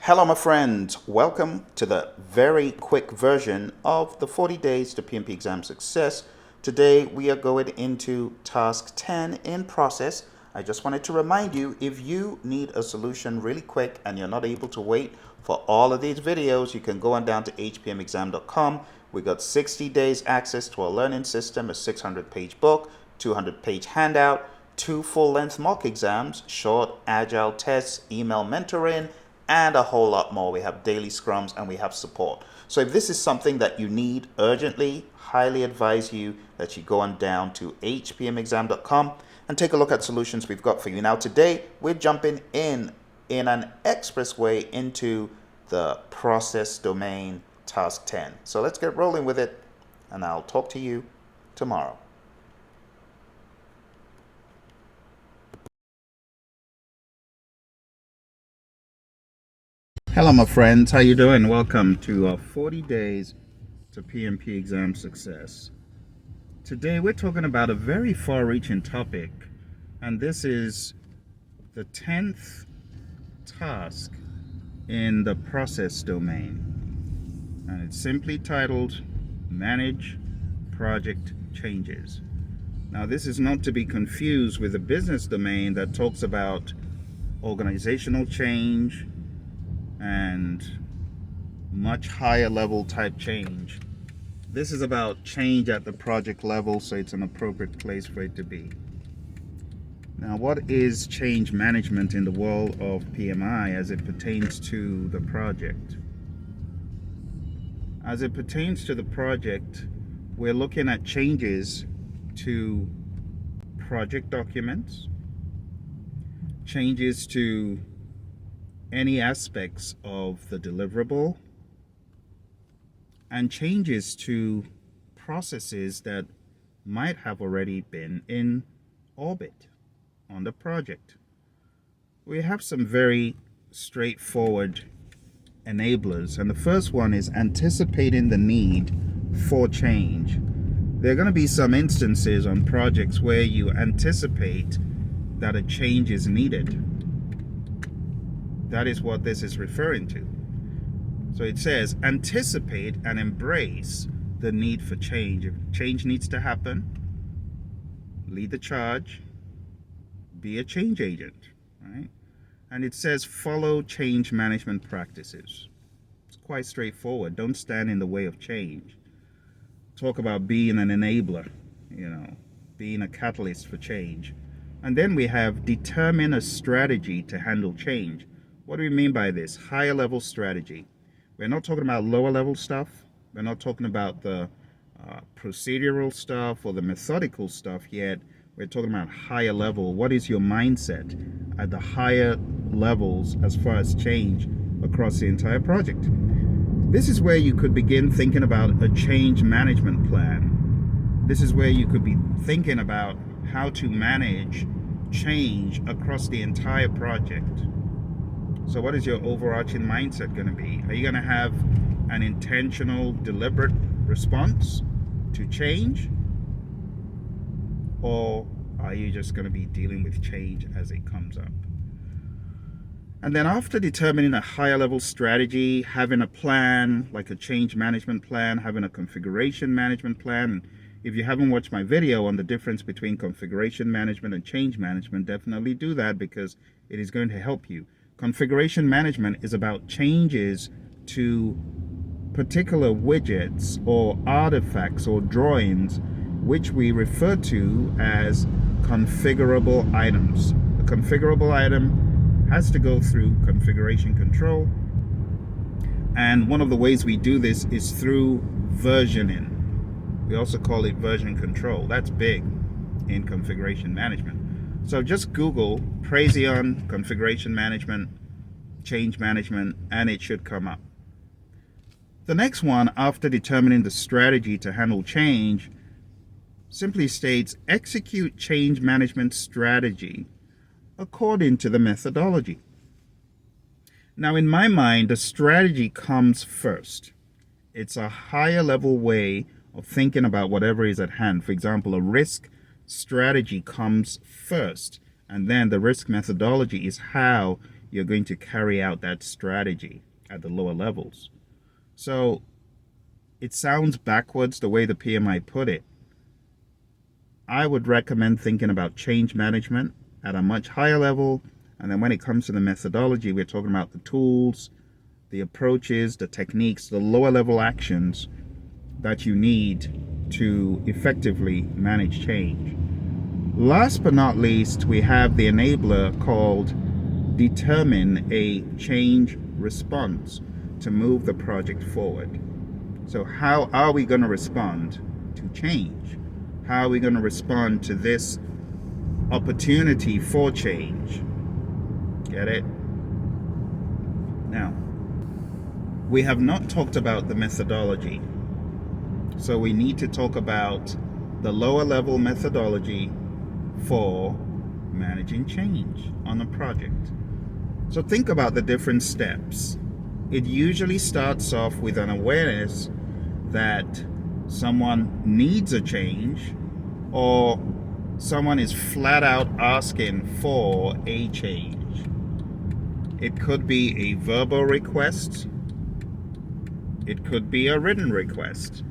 Hello, my friends. Welcome to the very quick version of the 40 Days to PMP Exam Success. Today, we are going into task 10 in process. I just wanted to remind you, if you need a solution really quick and you're not able to wait for all of these videos, you can go on down to hpmexam.com. We got 60 days access to our learning system, a 600-page book, 200-page handout, 2 full-length mock exams, short agile tests, email mentoring, and a whole lot more. We have daily scrums and we have support. So if this is something that you need urgently, highly advise you that you go on down to hpmexam.com and take a look at solutions we've got for you. Now today, we're jumping in an express way into the process domain task 10. So let's get rolling with it and I'll talk to you tomorrow. Hello, my friends. How you doing? Welcome to 40 Days to PMP Exam Success. Today, we're talking about a very far-reaching topic, and this is the 10th task in the process domain. And it's simply titled Manage Project Changes. Now, this is not to be confused with the business domain that talks about organizational change and much higher level type change. This is about change at the project level, so it's an appropriate place for it to be. Now, what is change management in the world of PMI as it pertains to the project? As it pertains to the project, we're looking at changes to project documents, changes to any aspects of the deliverable, and changes to processes that might have already been in orbit on the project. We have some very straightforward enablers, and the first one is anticipating the need for change. There are going to be some instances on projects where you anticipate that a change is needed. That is what this is referring to. So it says, anticipate and embrace the need for change. If change needs to happen, lead the charge, be a change agent, right? And it says, follow change management practices. It's quite straightforward. Don't stand in the way of change. Talk about being an enabler, being a catalyst for change. And then we have determine a strategy to handle change. What do we mean by this? Higher level strategy. We're not talking about lower level stuff. We're not talking about the procedural stuff or the methodical stuff yet. We're talking about higher level. What is your mindset at the higher levels as far as change across the entire project? This is where you could begin thinking about a change management plan. This is where you could be thinking about how to manage change across the entire project. So what is your overarching mindset going to be? Are you going to have an intentional, deliberate response to change? Or are you just going to be dealing with change as it comes up? And then after determining a higher level strategy, having a plan, like a change management plan, having a configuration management plan. If you haven't watched my video on the difference between configuration management and change management, definitely do that because it is going to help you. Configuration management is about changes to particular widgets or artifacts or drawings, which we refer to as configurable items. A configurable item has to go through configuration control. And one of the ways we do this is through versioning. We also call it version control. That's big in configuration management. So just Google Praizion configuration management, change management, and it should come up. The next one, after determining the strategy to handle change, simply states execute change management strategy according to the methodology. Now, in my mind, the strategy comes first. It's a higher level way of thinking about whatever is at hand. For example, a risk strategy comes first, and then the risk methodology is how you're going to carry out that strategy at the lower levels. So it sounds backwards the way the PMI put it. I would recommend thinking about change management at a much higher level. And then when it comes to the methodology, we're talking about the tools, the approaches, the techniques, the lower level actions that you need to effectively manage change. Last but not least, we have the enabler called determine a change response to move the project forward. So how are we going to respond to change? How are we going to respond to this opportunity for change? Get it? Now, we have not talked about the methodology. So we need to talk about the lower level methodology for managing change on a project. So think about the different steps. It usually starts off with an awareness that someone needs a change, or someone is flat out asking for a change. It could be a verbal request. It could be a written request.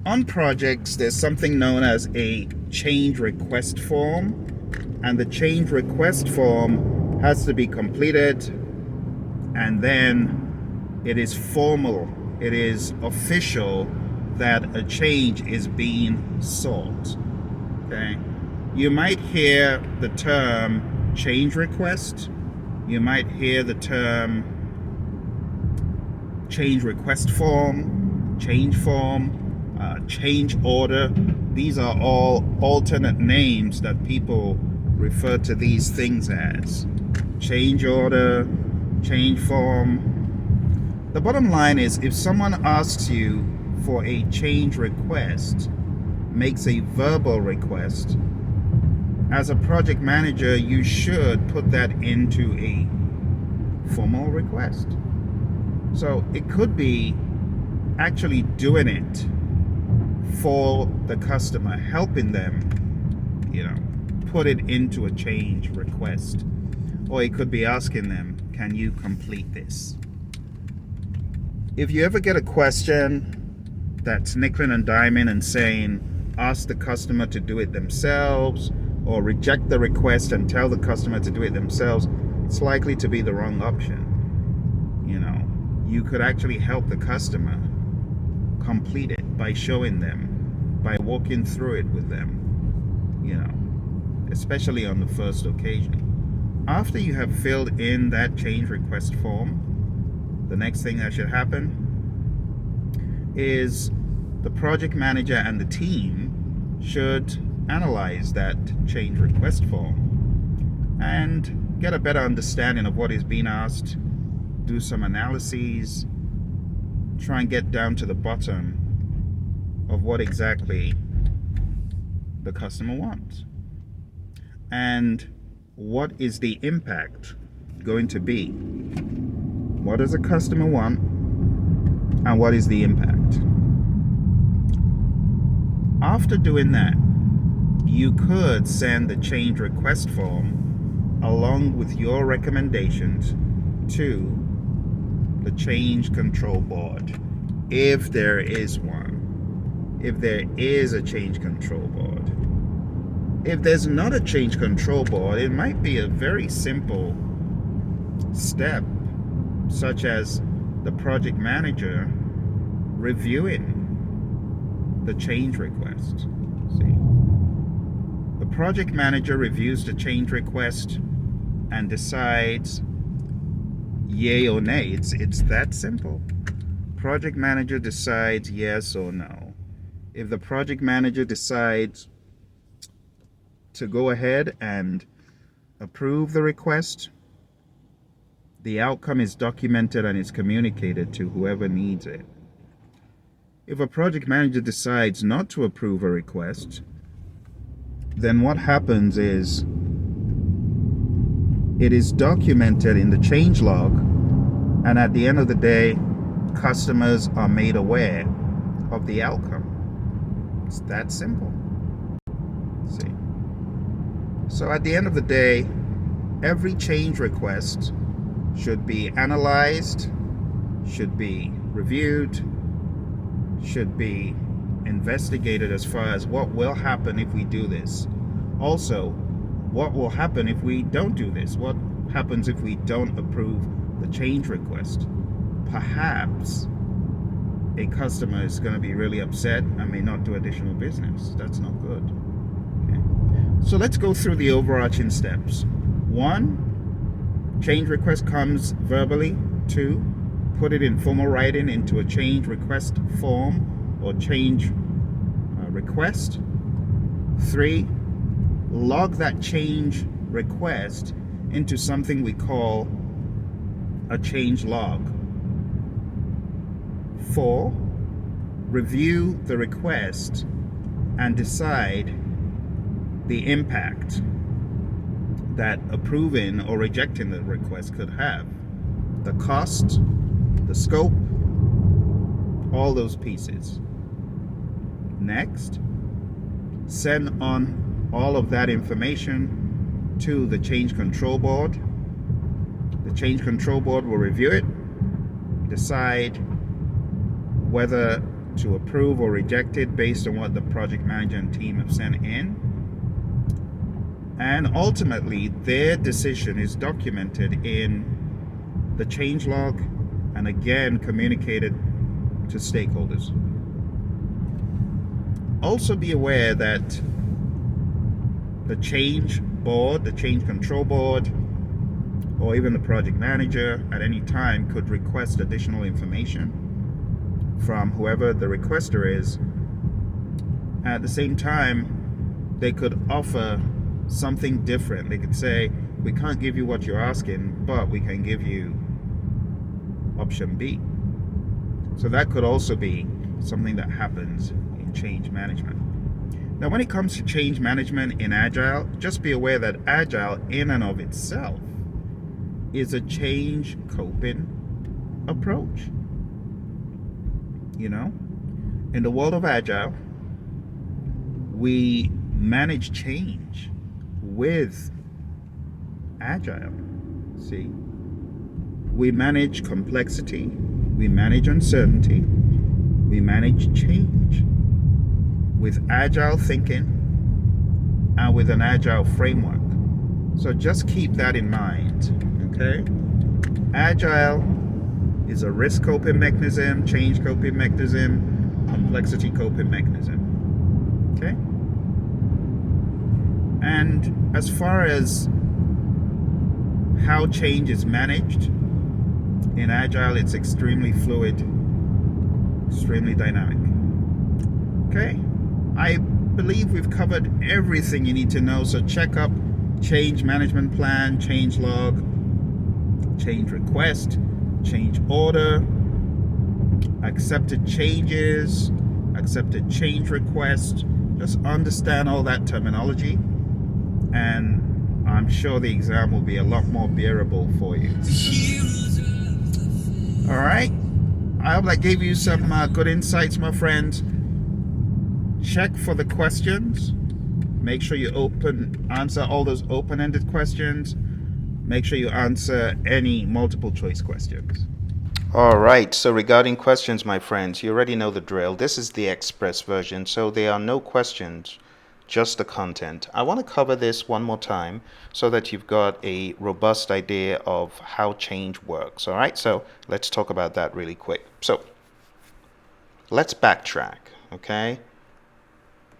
On projects, there's something known as a change request form, and the change request form has to be completed, and then it is formal, it is official that a change is being sought. Okay? You might hear the term change request, you might hear the term change request form, change form, change order. These are all alternate names that people refer to these things as. Change order, change form. The bottom line is, if someone asks you for a change request, makes a verbal request, as a project manager, you should put that into a formal request. So it could be actually doing it for the customer, helping them, put it into a change request. Or it could be asking them, can you complete this? If you ever get a question that's nickel and diming and saying, ask the customer to do it themselves, or reject the request and tell the customer to do it themselves, it's likely to be the wrong option. You could actually help the customer complete it by showing them, by walking through it with them, especially on the first occasion. After you have filled in that change request form, the next thing that should happen is the project manager and the team should analyze that change request form and get a better understanding of what is being asked, do some analyses, try and get down to the bottom of what exactly the customer wants. And what is the impact going to be? What does a customer want, and what is the impact? After doing that, you could send the change request form along with your recommendations to the change control board, if there is one, if there is a change control board. If there's not a change control board, it might be a very simple step, such as the project manager reviewing the change request. See, the project manager reviews the change request and decides yay or nay. It's that simple. Project manager decides yes or no. If the project manager decides to go ahead and approve the request, the outcome is documented and is communicated to whoever needs it. If a project manager decides not to approve a request, then what happens is it is documented in the change log, and at the end of the day, customers are made aware of the outcome. It's that simple. See? So at the end of the day, every change request should be analyzed, should be reviewed, should be investigated as far as what will happen if we do this. Also, what will happen if we don't do this? What happens if we don't approve the change request? Perhaps a customer is going to be really upset and may not do additional business. That's not good. Okay. So let's go through the overarching steps. 1, change request comes verbally. 2, put it in formal writing into a change request form or change request. 3, log that change request into something we call a change log. 4, review the request and decide the impact that approving or rejecting the request could have. The cost, the scope, all those pieces. Next, send on all of that information to the change control board. The change control board will review it, decide whether to approve or reject it based on what the project manager and team have sent in. And ultimately, their decision is documented in the change log and again communicated to stakeholders. Also be aware that the change board, the change control board, or even the project manager at any time could request additional information from whoever the requester is. At the same time, they could offer something different. They could say, we can't give you what you're asking, but we can give you option B. So that could also be something that happens in change management. Now, when it comes to change management in Agile, just be aware that Agile in and of itself is a change coping approach. You know, in the world of Agile, we manage change with Agile. See, we manage complexity, we manage uncertainty, we manage change with Agile thinking and with an Agile framework. So just keep that in mind, okay? Agile is a risk coping mechanism, change coping mechanism, complexity coping mechanism. Okay? And as far as how change is managed in Agile, it's extremely fluid, extremely dynamic. Okay? I believe we've covered everything you need to know, so check up change management plan, change log, change request, change order, accepted changes, accepted change request. Just understand all that terminology, and I'm sure the exam will be a lot more bearable for you. All right, I hope that gave you some good insights, my friends. Check for the questions. Make sure you answer all those open-ended questions. Make sure you answer any multiple choice questions. All right, so regarding questions, my friends, you already know the drill. This is the express version, so there are no questions, just the content. I want to cover this one more time so that you've got a robust idea of how change works. All right, so let's talk about that really quick. So let's backtrack, okay?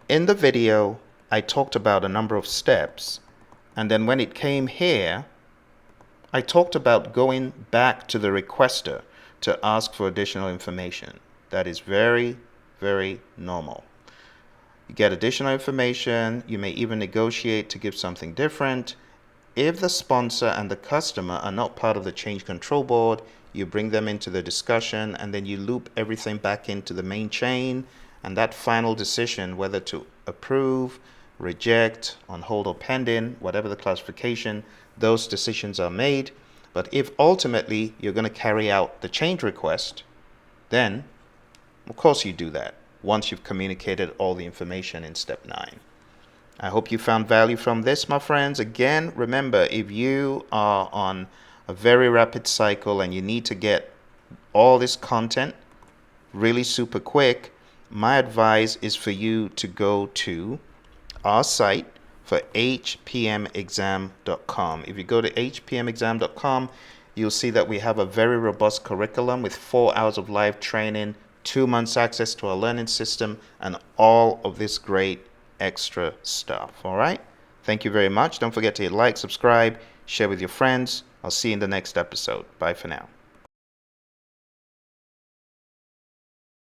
In the video, I talked about a number of steps, and then when it came here, I talked about going back to the requester to ask for additional information. That is very, very normal. You get additional information, you may even negotiate to give something different. If the sponsor and the customer are not part of the change control board, you bring them into the discussion and then you loop everything back into the main chain, and that final decision, whether to approve, reject, on hold or pending, whatever the classification, those decisions are made. But if ultimately you're going to carry out the change request, then of course you do that once you've communicated all the information in step 9. I hope you found value from this, my friends. Again, remember, if you are on a very rapid cycle and you need to get all this content really super quick, my advice is for you to go to our site for hpmexam.com. If you go to hpmexam.com, you'll see that we have a very robust curriculum with 4 hours of live training, 2 months access to our learning system, and all of this great extra stuff. All right? Thank you very much. Don't forget to hit like, subscribe, share with your friends. I'll see you in the next episode. Bye for now.